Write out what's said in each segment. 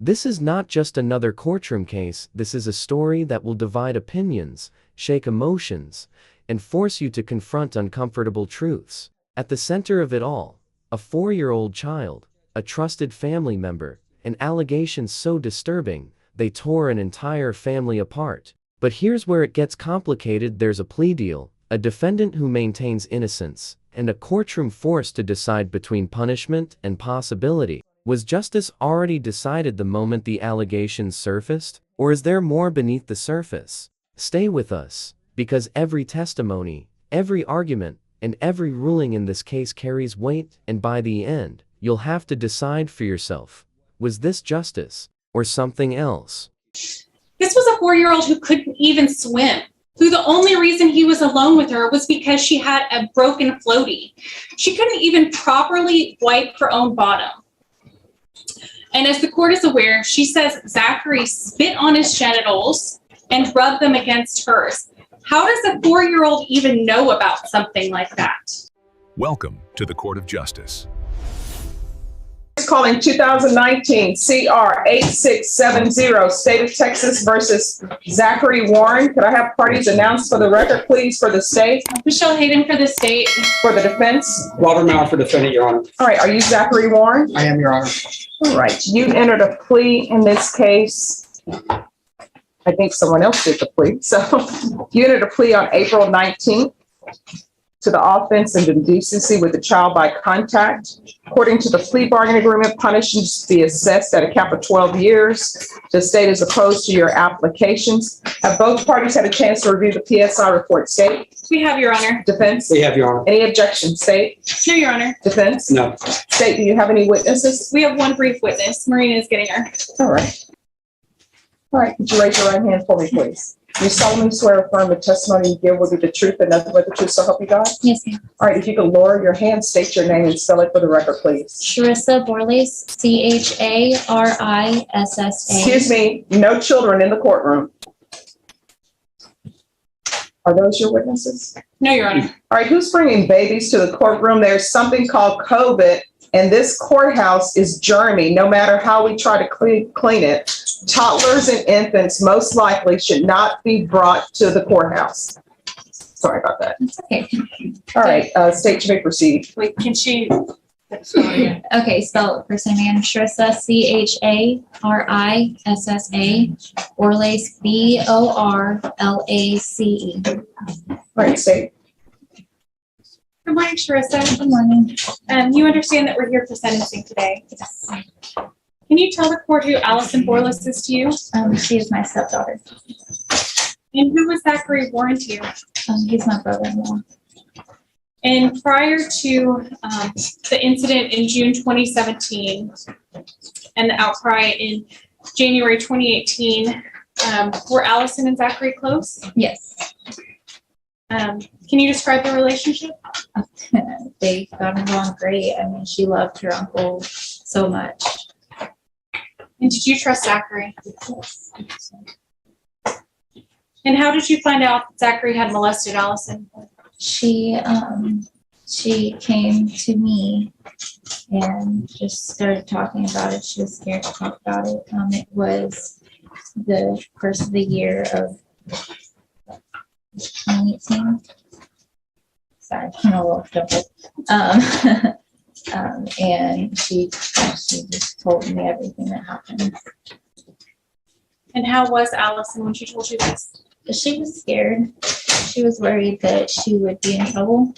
This is not just another courtroom case, this is a story that will divide opinions, shake emotions, and force you to confront uncomfortable truths. At the center of it all, a 4-year-old child, a trusted family member, and allegations so disturbing, they tore an entire family apart. But here's where it gets complicated. There's a plea deal, a defendant who maintains innocence, and a courtroom forced to decide between punishment and possibility. Was justice already decided the moment the allegations surfaced? Or is there more beneath the surface? Stay with us, because every testimony, every argument, and every ruling in this case carries weight, and by the end, you'll have to decide for yourself. Was this justice, or something else? This was a 4-year-old who couldn't even swim, who the only reason he was alone with her was because she had a broken floaty. She couldn't even properly wipe her own bottom. And as the court is aware, she says Zachary spit on his genitals and rubbed them against hers. How does a 4-year-old even know about something like that? Welcome to the Court of Justice. Calling 2019 CR 8670, State of Texas versus Zachary Warren. Could I have parties announced for the record, please, for the state? Michelle Hayden for the state. For the defense? Robert Mauer for defendant, Your Honor. All right, are you Zachary Warren? I am, Your Honor. All right, you entered a plea in this case. I think someone else did the plea. So you entered a plea on April 19th to the offense of indecency with a child by contact. According to the plea bargain agreement, punishments be assessed at a cap of 12 years. The state is opposed to your applications. Have both parties had a chance to review the PSI report? State? We have, Your Honor. Defense? We have, Your Honor. Any objections? State? No, Your Honor. Defense? No. State, do you have any witnesses? We have one brief witness. Marina is getting her. All right. All right, could you raise your right hand for me, please? You solemnly swear or affirm the testimony you give will be the truth and nothing but the truth, so help you God? Yes, ma'am. All right, if you could lower your hand, state your name and spell it for the record, please. Charissa Borles, Charissa. Excuse me, no children in the courtroom. Are those your witnesses? No, Your Honor. All right, who's bringing babies to the courtroom? There's something called COVID, and this courthouse is germy. No matter how we try to clean it, toddlers and infants most likely should not be brought to the courthouse. Sorry about that. It's okay. All right, state, you may proceed. Wait, can she? Okay, spell first name again. Charissa, Charissa. Borles, Borlace. All right, state. Good morning, Charissa. Good morning. You understand that we're here for sentencing today. Yes. Can you tell the court who Allison Borles is to you? She is my stepdaughter. And who was Zachary Warren to you? He's my brother-in-law. And prior to the incident in June 2017 and the outcry in January 2018, were Allison and Zachary close? Yes. Can you describe their relationship? They got along great. I mean, she loved her uncle so much. And did you trust Zachary? And how did you find out Zachary had molested Allison? She came to me and just started talking about it. She was scared to talk about it. It was the first of the year of 2018. Sorry, I'm a little troubled. And she just told me everything that happened. And how was Allison when she told you this? She was scared. She was worried that she would be in trouble.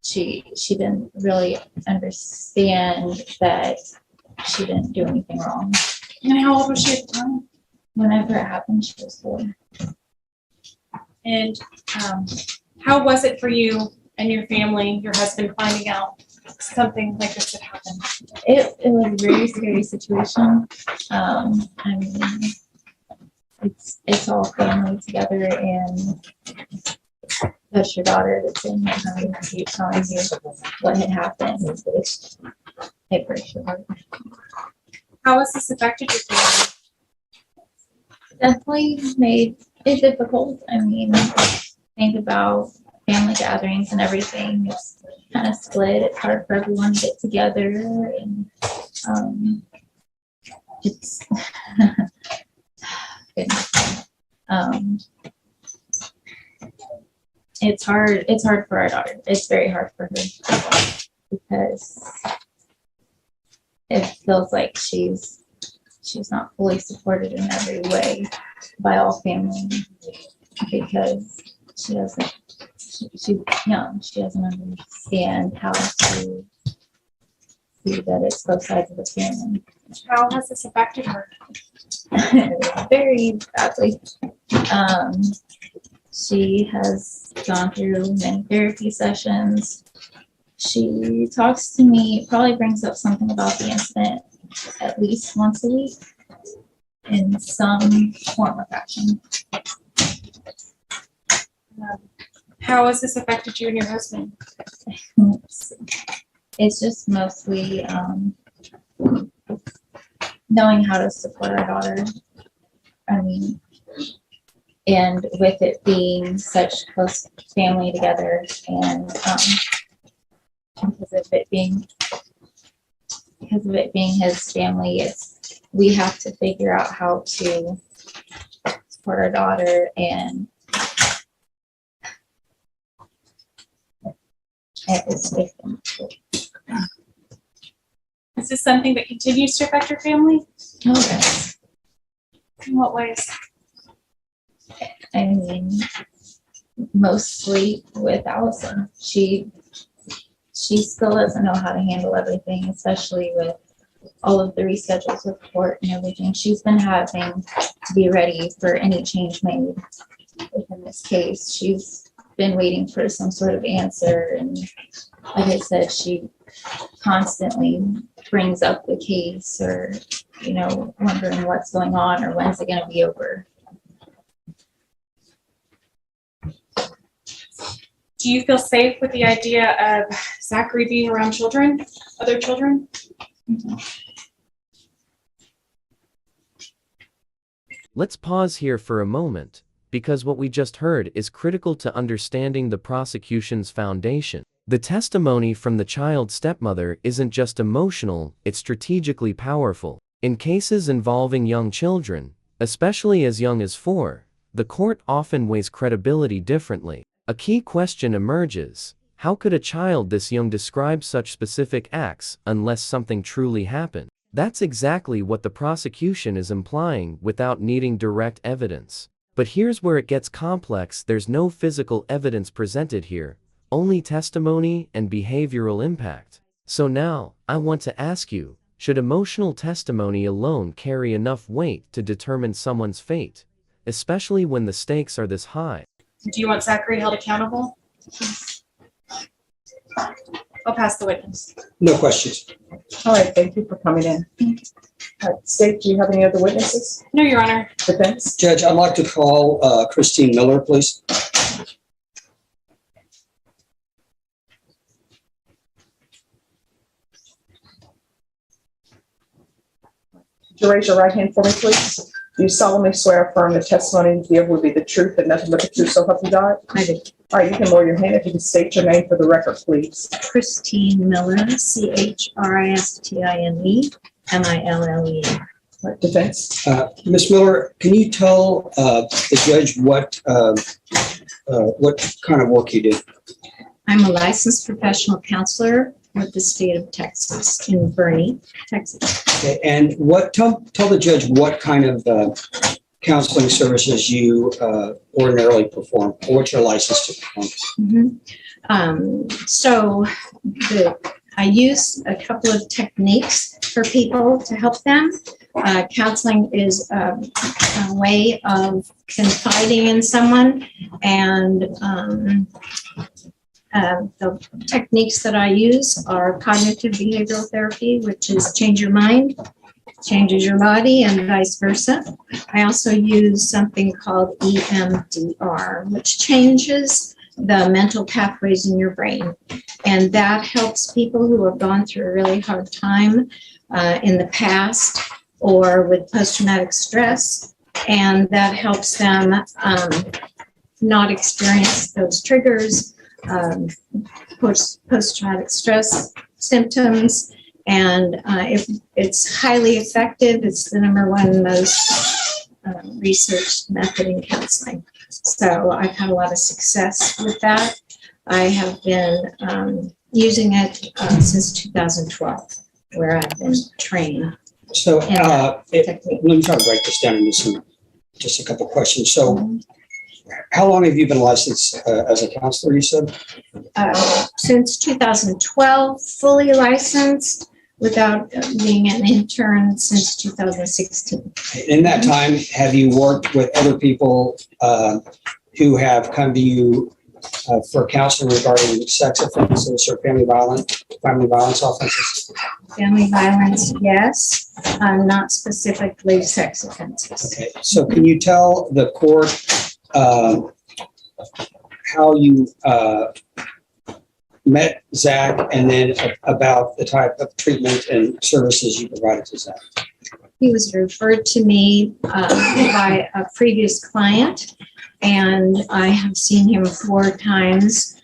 She didn't really understand that she didn't do anything wrong. And how old was she at the time? Whenever it happened, she was 4. And how was it for you and your family, your husband, finding out something like this had happened? It was a very scary situation. I mean, it's all family together, and that's your daughter that's in here having to keep telling you what had happened. It breaks your heart. How has this affected your family? Definitely made it difficult. I mean, think about family gatherings and everything, it's kind of split. It's hard for everyone to get together, and it's it's hard. It's hard for our daughter. It's very hard for her because it feels like she's not fully supported in every way by all family because she's young. She doesn't understand how to see that it's both sides of the family. How has this affected her? Very badly. She has gone through many therapy sessions. She talks to me, probably brings up something about the incident at least once a week in some form or fashion. How has this affected you and your husband? It's just mostly knowing how to support our daughter. I mean, and with it being such close family together, and because of it being his family, we have to figure out how to support our daughter, and it's different. Is this something that continues to affect your family? Okay. In what ways? I mean, mostly with Allison. She still doesn't know how to handle everything, especially with all of the reschedules with court and everything. She's been having to be ready for any change made within this case. She's been waiting for some sort of answer, and like I said, she constantly brings up the case, or wondering what's going on or when's it going to be over. Do you feel safe with the idea of Zachary being around children, other children? Mm-hmm. Let's pause here for a moment, because what we just heard is critical to understanding the prosecution's foundation. The testimony from the child's stepmother isn't just emotional, it's strategically powerful. In cases involving young children, especially as young as 4, the court often weighs credibility differently. A key question emerges: how could a child this young describe such specific acts unless something truly happened? That's exactly what the prosecution is implying without needing direct evidence. But here's where it gets complex. There's no physical evidence presented here, only testimony and behavioral impact. So now, I want to ask you, should emotional testimony alone carry enough weight to determine someone's fate, especially when the stakes are this high? Do you want Zachary held accountable? I'll pass the witness. No questions. All right, thank you for coming in. State, do you have any other witnesses? No, Your Honor. Defense? Judge, I'd like to call Christine Miller, please. Would you raise your right hand for me, please? Do you solemnly swear or affirm the testimony you give will be the truth and nothing but the truth, so help you God? I do. All right, you can lower your hand if you can state your name for the record, please. Christine Miller, CHRISTINE, MILLE. Defense? Ms. Miller, can you tell the judge what kind of work you do? I'm a licensed professional counselor with the state of Texas, in Bernie, Texas. Okay, and tell the judge what kind of counseling services you ordinarily perform, or what you're licensed to perform. I use a couple of techniques for people to help them. Counseling is a way of confiding in someone, and the techniques that I use are cognitive behavioral therapy, which is change your mind, changes your body, and vice versa. I also use something called EMDR, which changes the mental pathways in your brain. And that helps people who have gone through a really hard time in the past or with post-traumatic stress. And that helps them not experience those triggers post-traumatic stress symptoms. And if it's highly effective, it's the #1 most researched method in counseling. So I've had a lot of success with that. I have been using it since 2012, where I've been trained. So Technique. let me try to break this down into just a couple questions. So how long have you been licensed as a counselor, you said? Since 2012, fully licensed without being an intern since 2016. In that time, have you worked with other people who have come to you for counseling regarding sex offenses or family violence offenses? Family violence, yes, not specifically sex offenses. Okay, so can you tell the court how you met Zach, and then about the type of treatment and services you provided to Zach? He was referred to me by a previous client, and I have seen him 4 times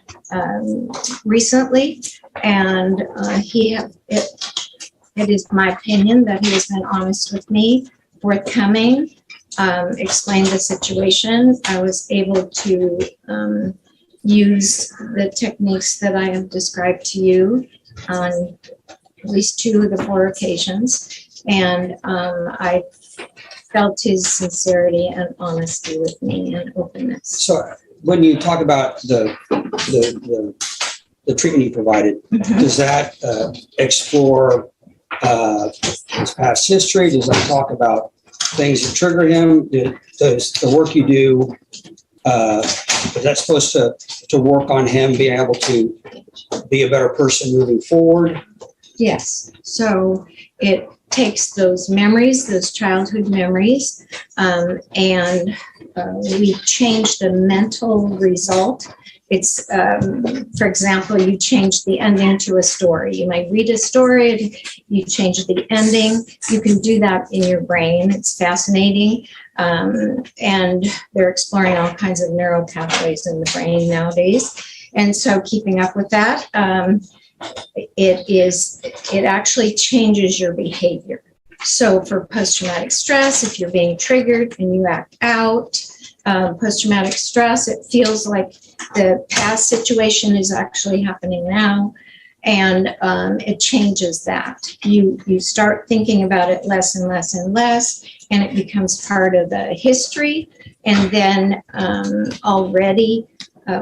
recently, and it is my opinion that he has been honest with me, forthcoming, explained the situation. I was able to use the techniques that I have described to you on at least 2 of the 4 occasions, and I felt his sincerity and honesty with me and openness. So when you talk about the treatment you provided, does that explore his past history? Does that talk about things that trigger him? Does the work you do, is that supposed to work on him being able to be a better person moving forward? Yes. So it takes those memories, those childhood memories, and we change the mental result. It's, for example, you change the ending to a story. You might read a story, you change the ending. You can do that in your brain. It's fascinating. And they're exploring all kinds of neural pathways in the brain nowadays. And so keeping up with that, it actually changes your behavior. So for post-traumatic stress, if you're being triggered and you act out, post-traumatic stress, it feels like the past situation is actually happening now, and it changes that. You start thinking about it less and less and less, and it becomes part of the history. And then already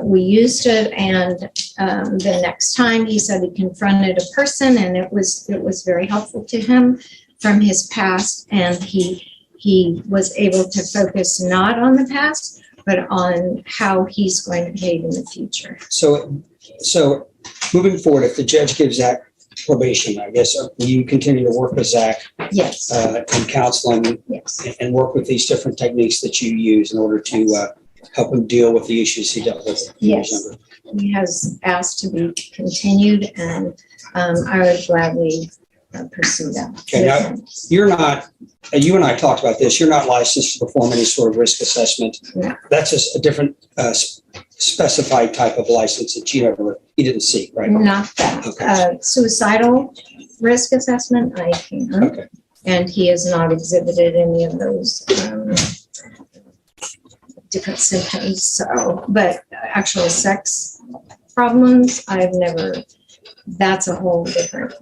we used it, and the next time he said he confronted a person, and it was very helpful to him from his past, and he was able to focus not on the past, but on how he's going to behave in the future. So moving forward, if the judge gives Zach probation, I guess, will you continue to work with Zach? Yes. In counseling? Yes. And work with these different techniques that you use in order to help him deal with the issues he dealt with? Yes. He has asked to be continued, and I would gladly pursue that. Okay, now, you're not, you and I talked about this, you're not licensed to perform any sort of risk assessment. No. That's just a different specified type of license that you didn't seek, right? Not that. Okay. Suicidal risk assessment, I can. Okay. And he has not exhibited any of those different symptoms. So, but actual sex problems, I've never, that's a whole different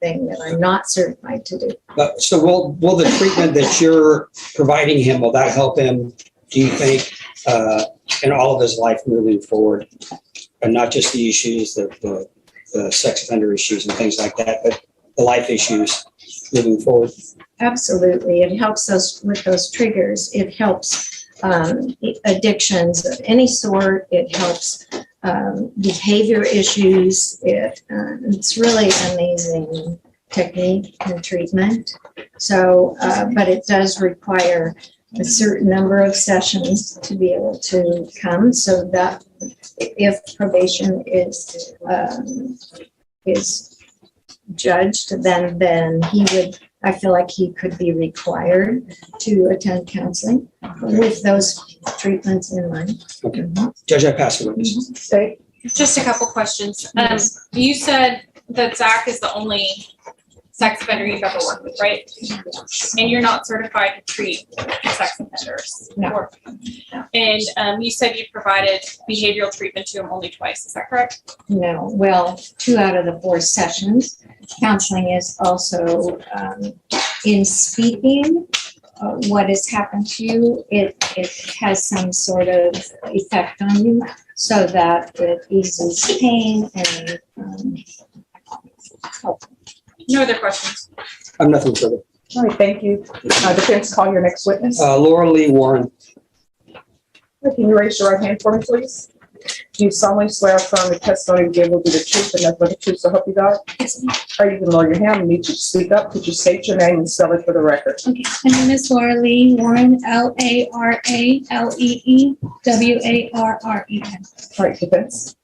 thing that I'm not certified to do. But so will the treatment that you're providing him, will that help him, do you think, in all of his life moving forward? And not just the issues, the sex offender issues and things like that, but the life issues moving forward? Absolutely. It helps us with those triggers. It helps addictions of any sort. It helps behavior issues. It's really amazing technique and treatment. So, but it does require a certain number of sessions to be able to come, so that if probation is judged, then he would I feel like he could be required to attend counseling with those treatments in mind. Okay. Judge, I pass the witness. State. Just a couple questions. Yes. You said that Zach is the only sex offender you've ever worked with, right? And you're not certified to treat sex offenders? No. And you said you provided behavioral treatment to him only twice, is that correct? No, well, 2 out of the 4 sessions. Counseling is also in speaking what has happened to you. It has some sort of effect on you so that it eases pain and help. No other questions? I have nothing further. All right, thank you. Defense, call your next witness. Laura Lee Warren. Can you raise your right hand for me, please? Do you solemnly swear or affirm the testimony you give will be the truth and nothing but the truth, so help you God? Yes. Or you can lower your hand and need you to speak up. Could you state your name and spell it for the record? Okay, my name is Laura Lee Warren, LARALEEWARREN. All right, defense.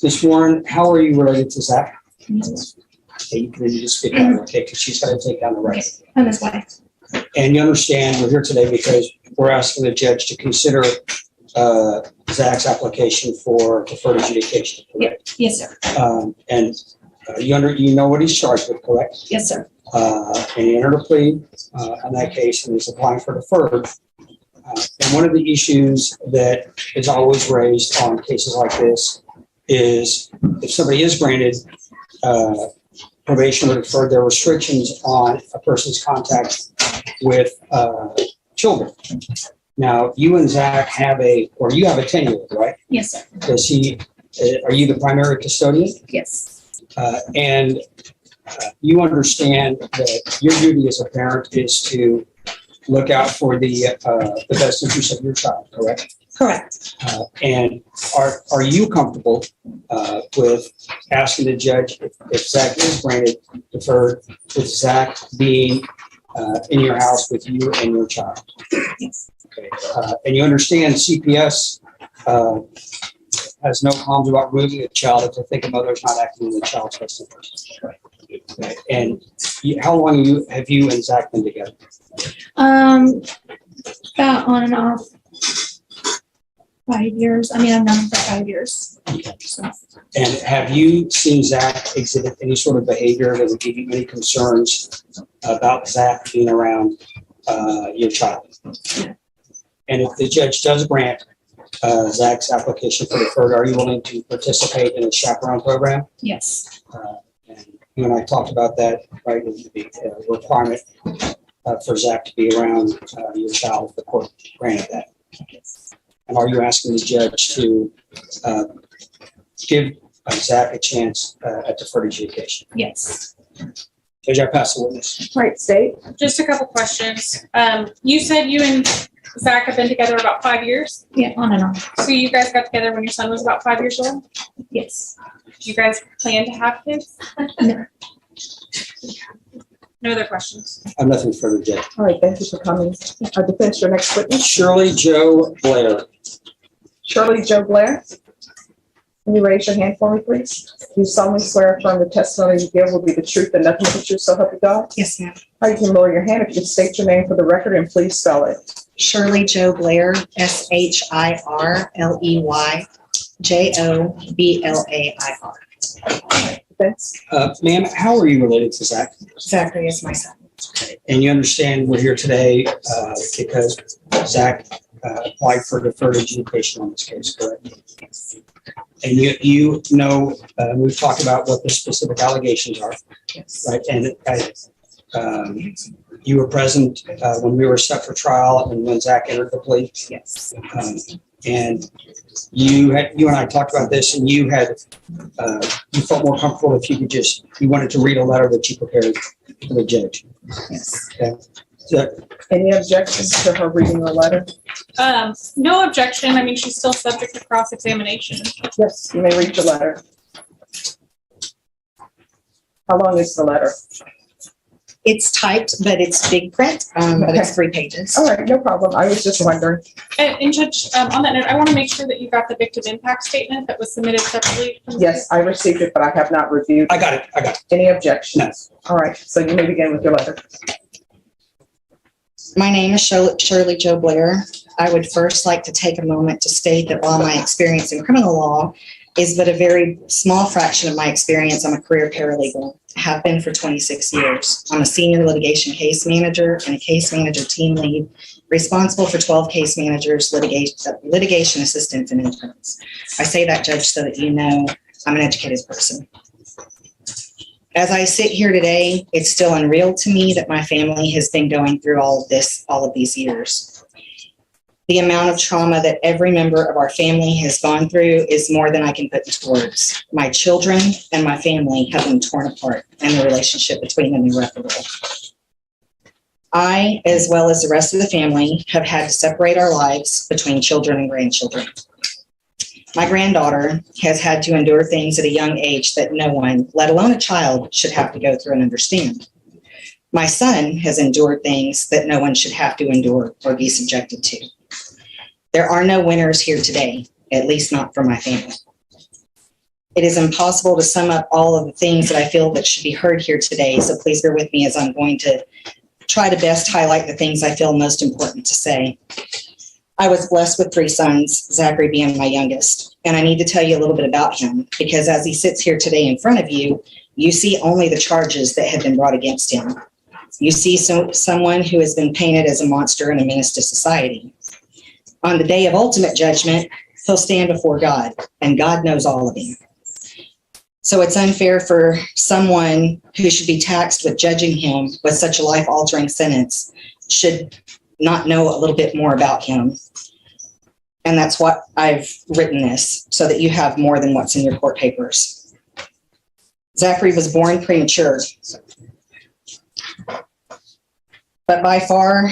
Ms. Warren, how are you related to Zach? Okay, you can just speak up, okay, because she's got to take down the record. I'm his wife. And you understand we're here today because we're asking the judge to consider Zach's application for deferred adjudication, correct? Yes, sir. And you know what he's charged with, correct? Yes, sir. And he entered a plea in that case, and he's applying for deferred. And one of the issues that is always raised on cases like this is if somebody is granted probation or deferred, there are restrictions on a person's contact with children. Now, you and Zach have you have a 10-year-old, right? Yes, sir. Are you the primary custodian? Yes. And you understand that your duty as a parent is to look out for the best interest of your child, correct? Correct. And are you comfortable with asking the judge if Zach is granted deferred, with Zach being in your house with you and your child? Yes. Okay. And you understand CPS has no qualms about removing a child if they think a mother is not acting in the child's best interest. Okay. And how long have you and Zach been together? About on and off 5 years. I mean, I've known him for 5 years. So, And have you seen Zach exhibit any sort of behavior that would give you any concerns about Zach being around your child? And if the judge does grant Zach's application for deferred, are you willing to participate in a chaperone program? yes. And you and I talked about that, right? It would be a requirement for Zach to be around your child if the court granted that. And are you asking the judge to give Zach a chance at deferred adjudication? Yes. Judge, I pass the witness. All right, state. Just a couple questions. You said you and Zach have been together about 5 years? Yeah, on and off. So you guys got together when your son was about 5 years old? Yes. Do you guys plan to have kids? No. No other questions? I have nothing further, Judge. All right, thank you for coming. Defense, your next witness. Shirley Joe Blair. Shirley Joe Blair. Can you raise your hand for me, please? Do you solemnly swear or affirm the testimony you give will be the truth and nothing but the truth, so help you God? Yes, ma'am. Or you can lower your hand if you state your name for the record and please spell it. Shirley Joe Blair, SHIRLEYJOBLAIR. Defense. Ma'am, how are you related to Zach? Zachary is my son. And you understand we're here today because Zach applied for deferred adjudication on this case, correct? Yes. And you know, we've talked about what the specific allegations are, Yes. right? And you were present when we were set for trial and when Zach entered the plea. Yes. And you and I talked about this, and you felt more comfortable if you wanted to read a letter that you prepared for the judge. Yes. Okay. So, Any objections to her reading the letter? No objection. I mean, she's still subject to cross-examination. Yes, you may read your letter. How long is the letter? It's typed, but it's big print, but it's 3 pages. All right, no problem. I was just wondering. And Judge, on that note, I want to make sure that you got the victim impact statement that was submitted separately. From Yes, I received it, but I have not reviewed. I got it. Any objections? All right, so you may begin with your letter. My name is Shirley Jo Blair. I would first like to take a moment to state that while my experience in criminal law is but a very small fraction of my experience, I'm a career paralegal. Have been for 26 years. I'm a senior litigation case manager and a case manager team lead, responsible for 12 case managers, litigation assistants, and interns. I say that, Judge, so that you know I'm an educated person. As I sit here today, it's still unreal to me that my family has been going through all of these years. The amount of trauma that every member of our family has gone through is more than I can put into words. My children and my family have been torn apart, and the relationship between them irreparable. I, as well as the rest of the family, have had to separate our lives between children and grandchildren. My granddaughter has had to endure things at a young age that no one, let alone a child, should have to go through and understand. My son has endured things that no one should have to endure or be subjected to. There are no winners here today, at least not for my family. It is impossible to sum up all of the things that I feel that should be heard here today, so please bear with me as I'm going to try to best highlight the things I feel most important to say. I was blessed with 3 sons, Zachary being my youngest, and I need to tell you a little bit about him because as he sits here today in front of you, you see only the charges that have been brought against him. You see someone who has been painted as a monster and a menace to society. On the day of ultimate judgment, he'll stand before God, and God knows all of him. So it's unfair for someone who should be taxed with judging him with such a life-altering sentence should not know a little bit more about him. And that's what I've written this, so that you have more than what's in your court papers. Zachary was born premature. But by far,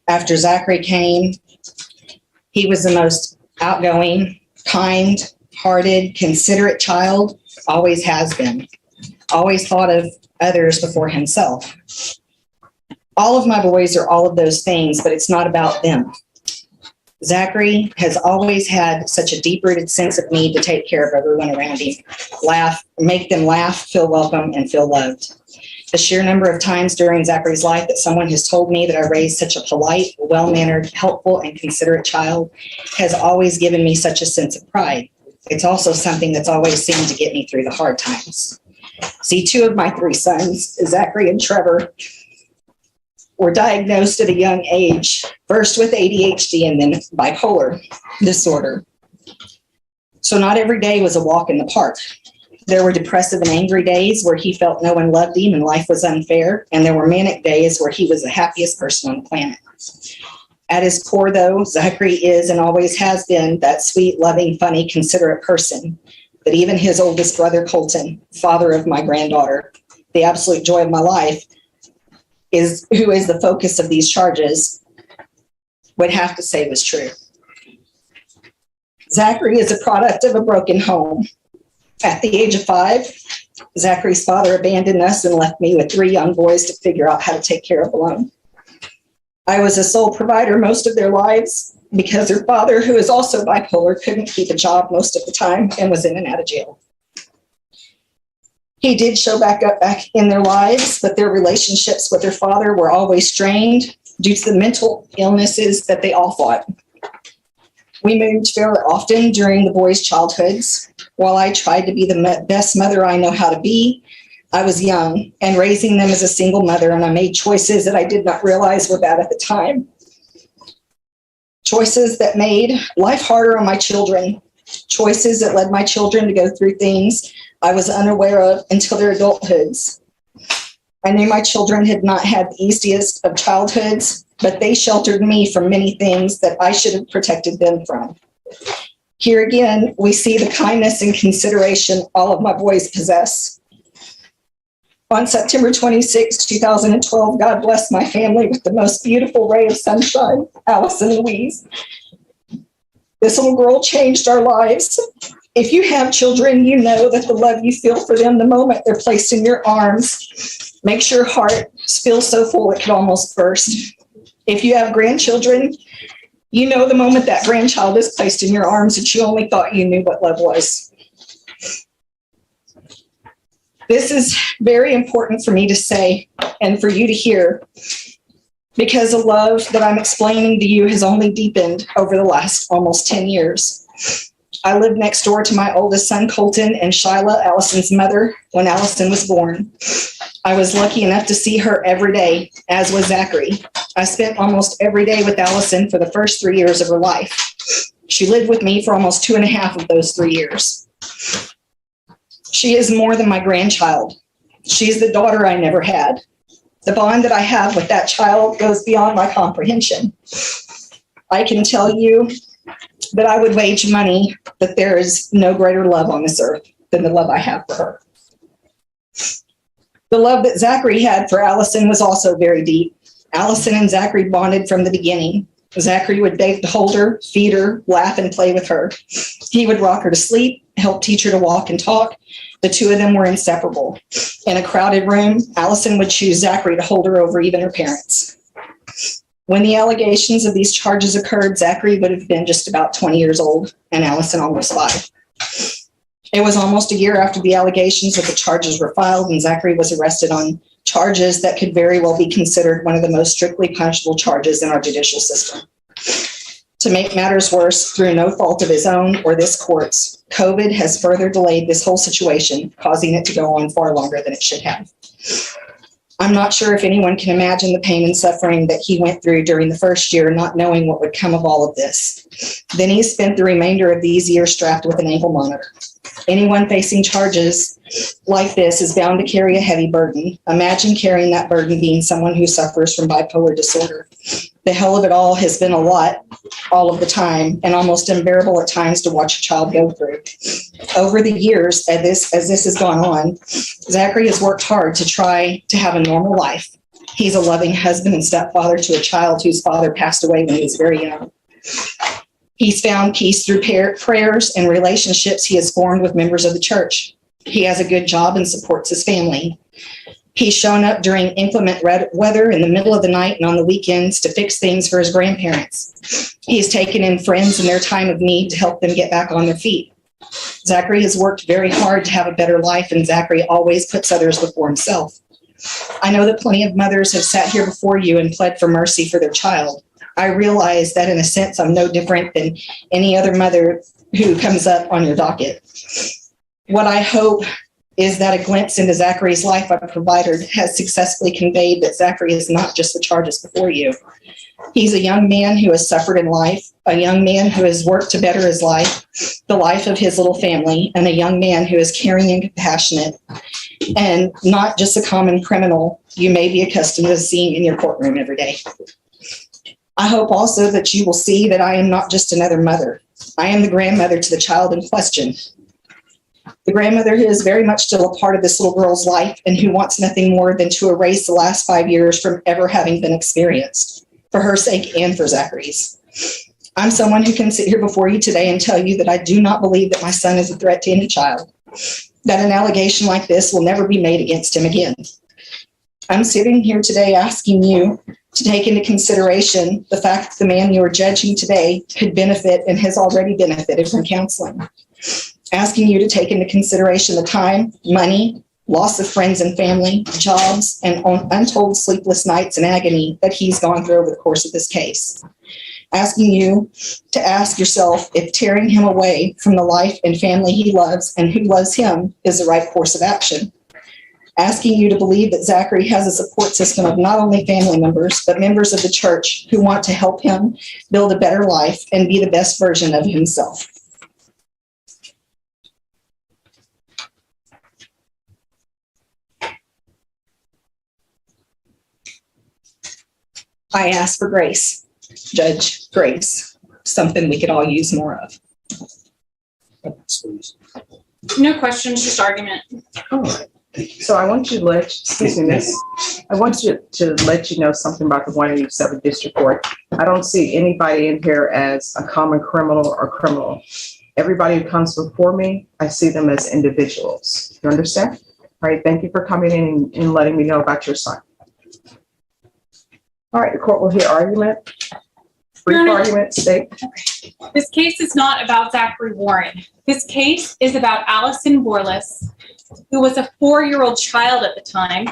after Zachary came, he was the most outgoing, kind-hearted, considerate child, always has been, always thought of others before himself. All of my boys are all of those things, but it's not about them. Zachary has always had such a deep-rooted sense of need to take care of everyone around him, make them laugh, feel welcome, and feel loved. The sheer number of times during Zachary's life that someone has told me that I raised such a polite, well-mannered, helpful, and considerate child has always given me such a sense of pride. It's also something that's always seemed to get me through the hard times. See, 2 of my 3 sons, Zachary and Trevor, were diagnosed at a young age, first with ADHD and then bipolar disorder. So not every day was a walk in the park. There were depressive and angry days where he felt no one loved him and life was unfair, and there were manic days where he was the happiest person on the planet. At his core, though, Zachary is and always has been that sweet, loving, funny, considerate person that even his oldest brother, Colton, father of my granddaughter, the absolute joy of my life, who is the focus of these charges, would have to say was true. Zachary is a product of a broken home. At the age of 5, Zachary's father abandoned us and left me with 3 young boys to figure out how to take care of alone. I was a sole provider most of their lives because their father, who is also bipolar, couldn't keep a job most of the time and was in and out of jail. He did show back up in their lives, but their relationships with their father were always strained due to the mental illnesses that they all fought. We moved fairly often during the boys' childhoods. While I tried to be the best mother I know how to be, I was young and raising them as a single mother, and I made choices that I did not realize were bad at the time. Choices that made life harder on my children. Choices that led my children to go through things I was unaware of until their adulthoods. I knew my children had not had the easiest of childhoods, but they sheltered me from many things that I should have protected them from. Here again, we see the kindness and consideration all of my boys possess. On September 26, 2012, God blessed my family with the most beautiful ray of sunshine, Allison Louise. This little girl changed our lives. If you have children, you know that the love you feel for them the moment they're placed in your arms makes your heart feel so full it could almost burst. If you have grandchildren, you know the moment that grandchild is placed in your arms that you only thought you knew what love was. This is very important for me to say and for you to hear, because the love that I'm explaining to you has only deepened over the last almost 10 years. I lived next door to my oldest son, Colton, and Shyla, Allison's mother, when Allison was born. I was lucky enough to see her every day, as was Zachary. I spent almost every day with Allison for the first 3 years of her life. She lived with me for almost 2.5 of those 3 years. She is more than my grandchild. She's the daughter I never had. The bond that I have with that child goes beyond my comprehension. I can tell you that I would wager money that there is no greater love on this earth than the love I have for her. The love that Zachary had for Allison was also very deep. Allison and Zachary bonded from the beginning. Zachary would beg to hold her, feed her, laugh, and play with her. He would rock her to sleep, help teach her to walk and talk. The two of them were inseparable. In a crowded room, Allison would choose Zachary to hold her over even her parents. When the allegations of these charges occurred, Zachary would have been just about 20 years old and Allison almost 5. It was almost a year after the allegations of the charges were filed, and Zachary was arrested on charges that could very well be considered one of the most strictly punishable charges in our judicial system. To make matters worse, through no fault of his own or this court's, COVID has further delayed this whole situation, causing it to go on far longer than it should have. I'm not sure if anyone can imagine the pain and suffering that he went through during the first year, not knowing what would come of all of this. Then he spent the remainder of these years strapped with an ankle monitor. Anyone facing charges like this is bound to carry a heavy burden. Imagine carrying that burden being someone who suffers from bipolar disorder. The hell of it all has been a lot all of the time, and almost unbearable at times to watch a child go through. Over the years, as this has gone on, Zachary has worked hard to try to have a normal life. He's a loving husband and stepfather to a child whose father passed away when he was very young. He's found peace through prayers and relationships he has formed with members of the church. He has a good job and supports his family. He's shown up during inclement weather in the middle of the night and on the weekends to fix things for his grandparents. He's taken in friends in their time of need to help them get back on their feet. Zachary has worked very hard to have a better life, and Zachary always puts others before himself. I know that plenty of mothers have sat here before you and pled for mercy for their child. I realize that in a sense I'm no different than any other mother who comes up on your docket. What I hope is that a glimpse into Zachary's life I've provided has successfully conveyed that Zachary is not just the charges before you. He's a young man who has suffered in life, a young man who has worked to better his life, the life of his little family, and a young man who is caring and compassionate, and not just a common criminal you may be accustomed to seeing in your courtroom every day. I hope also that you will see that I am not just another mother. I am the grandmother to the child in question. The grandmother who is very much still a part of this little girl's life and who wants nothing more than to erase the last 5 years from ever having been experienced, for her sake and for Zachary's. I'm someone who can sit here before you today and tell you that I do not believe that my son is a threat to any child, that an allegation like this will never be made against him again. I'm sitting here today asking you to take into consideration the fact that the man you are judging today could benefit and has already benefited from counseling. Asking you to take into consideration the time, money, loss of friends and family, jobs, and untold sleepless nights and agony that he's gone through over the course of this case. Asking you to ask yourself if tearing him away from the life and family he loves and who loves him is the right course of action. Asking you to believe that Zachary has a support system of not only family members, but members of the church who want to help him build a better life and be the best version of himself. I ask for grace, Judge, grace, something we could all use more of. No questions, just argument. All right. So I want you to excuse me, miss. I want you to let you know something about the 187th District Court. I don't see anybody in here as a common criminal or criminal. Everybody who comes before me, I see them as individuals. You understand? right, thank you for coming in and letting me know about your son. All right, the court will hear argument. Brief Your Honor. argument, state. This case is not about Zachary Warren. This case is about Allison Borlas, who was a 4-year-old child at the time,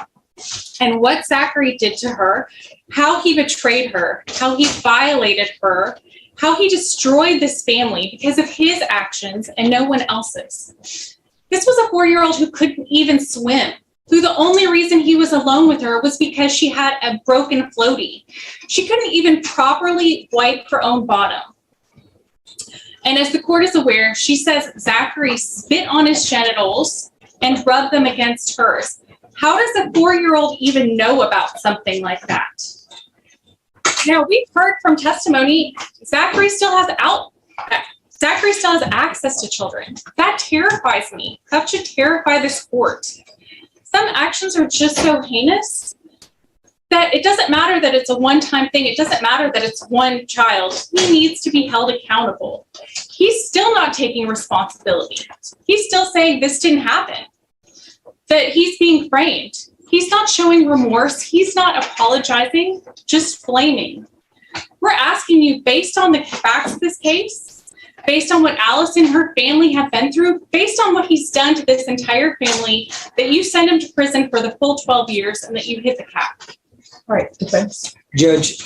and what Zachary did to her, how he betrayed her, how he violated her, how he destroyed this family because of his actions and no one else's. This was a 4-year-old who couldn't even swim, who the only reason he was alone with her was because she had a broken floaty. She couldn't even properly wipe her own bottom. And as the court is aware, she says Zachary spit on his genitals and rubbed them against hers. How does a 4-year-old even know about something like that? Now, we've heard from testimony, Zachary still has access to children. That terrifies me. That should terrify this court. Some actions are just so heinous that it doesn't matter that it's a one-time thing. It doesn't matter that it's one child. He needs to be held accountable. He's still not taking responsibility. He's still saying this didn't happen, that he's being framed. He's not showing remorse. He's not apologizing, just blaming. We're asking you, based on the facts of this case, based on what Alice and her family have been through, based on what he's done to this entire family, that you send him to prison for the full 12 years and that you hit the cap. All right, defense. Judge,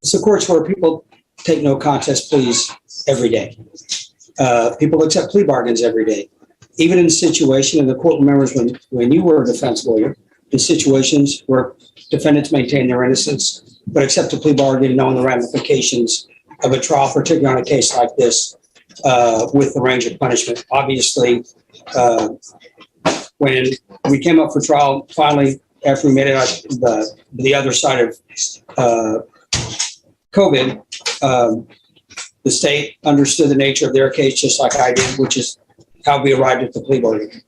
it's a courts where people take no contest pleas every day. People accept plea bargains every day. Even in situation, and the court remembers when you were a defense lawyer, in situations where defendants maintain their innocence, but accept a plea bargain knowing the ramifications of a trial, particularly on a case like this, with the range of punishment. Obviously, when we came up for trial, finally, after we made it out the other side of COVID, the state understood the nature of their case just like I did, which is how we arrived at the plea bargain.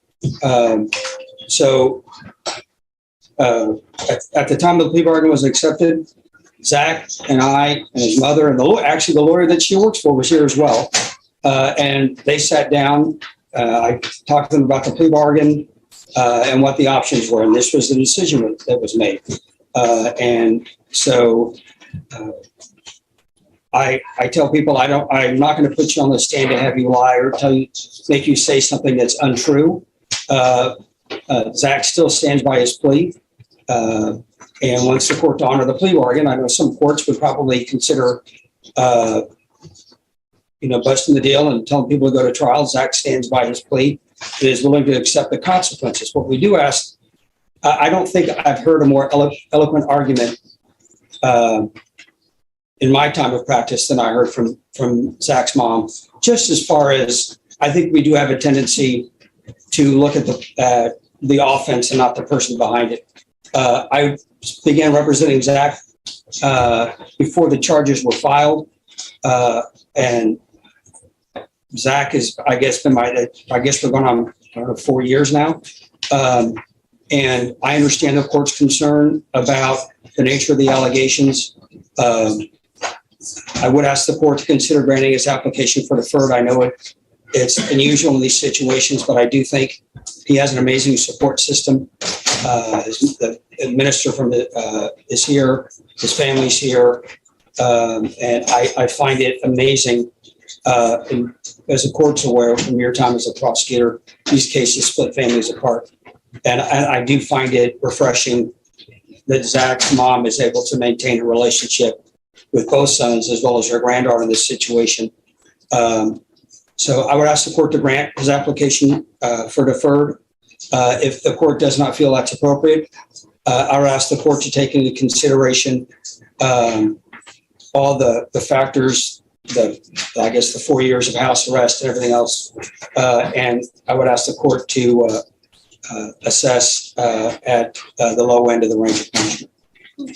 At the time the plea bargain was accepted, Zach and I and his mother and the lawyer that she works for was here as well. And they sat down. I talked to them about the plea bargain and what the options were. And this was the decision that was made. And so I tell people I'm not going to put you on the stand to have you lie or make you say something that's untrue. Zach still stands by his plea. And wants the court to honor the plea bargain. I know some courts would probably consider, busting the deal and telling people to go to trial. Zach stands by his plea and is willing to accept the consequences. What we do ask, I don't think I've heard a more eloquent argument in my time of practice than I heard from Zach's mom. Just as far as I think we do have a tendency to look at the offense and not the person behind it. I began representing Zach before the charges were filed, and Zach is, I guess, we're going on 4 years now, and I understand the court's concern about the nature of the allegations. I would ask the court to consider granting his application for deferred. I know it's unusual in these situations, but I do think he has an amazing support system. The minister is here, his family's here, and I find it amazing. And as the court's aware from your time as a prosecutor, these cases split families apart. And I do find it refreshing that Zach's mom is able to maintain a relationship with both sons as well as her granddaughter in this situation. So I would ask the court to grant his application for deferred. If the court does not feel that's appropriate, I would ask the court to take into consideration all the factors, the 4 years of house arrest and everything else. And I would ask the court to assess at the low end of the range of punishment.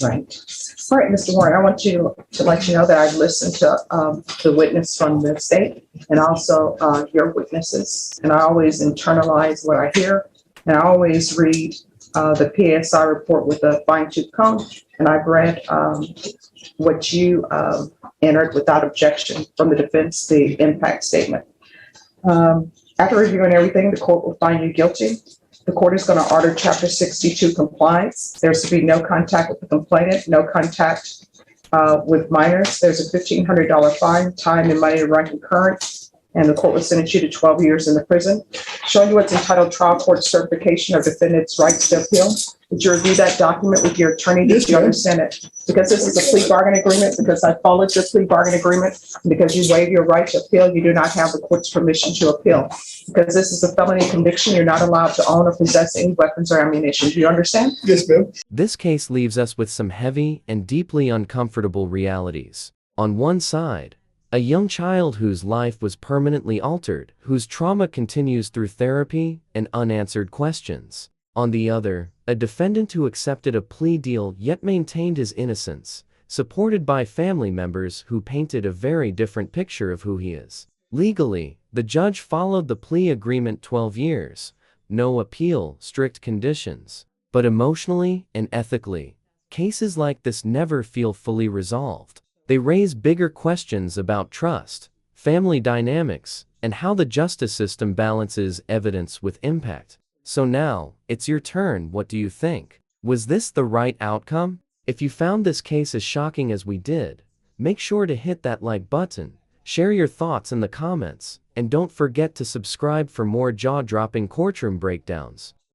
Right. All right, Mr. Warren, I want to let you know that I've listened to the witness from the state and also your witnesses. And I always internalize what I hear. And I always read the PSI report with a fine-tooth comb. And I've read what you entered without objection from the defense, the impact statement. After reviewing everything, the court will find you guilty. The court is going to order Chapter 62 compliance. There's to be no contact with the complainant, no contact with minors. There's a $1,500 fine, time and money to run concurrent, and the court will sentence you to 12 years in the prison. Showing you what's entitled Trial Court Certification of Defendant's Rights to Appeal. Did you review that document with your attorney? Did you understand it? Because this is a plea bargain agreement, because I followed your plea bargain agreement, and because you waive your right to appeal, you do not have the court's permission to appeal. Because this is a felony conviction, you're not allowed to own or possess any weapons or ammunition. Do you understand? Yes, ma'am. This case leaves us with some heavy and deeply uncomfortable realities. On one side, a young child whose life was permanently altered, whose trauma continues through therapy and unanswered questions. On the other, a defendant who accepted a plea deal yet maintained his innocence, supported by family members who painted a very different picture of who he is. Legally, the judge followed the plea agreement 12 years, no appeal, strict conditions. But emotionally and ethically, cases like this never feel fully resolved. They raise bigger questions about trust, family dynamics, and how the justice system balances evidence with impact. So now, it's your turn. What do you think? Was this the right outcome? If you found this case as shocking as we did, make sure to hit that like button, share your thoughts in the comments, and don't forget to subscribe for more jaw-dropping courtroom breakdowns.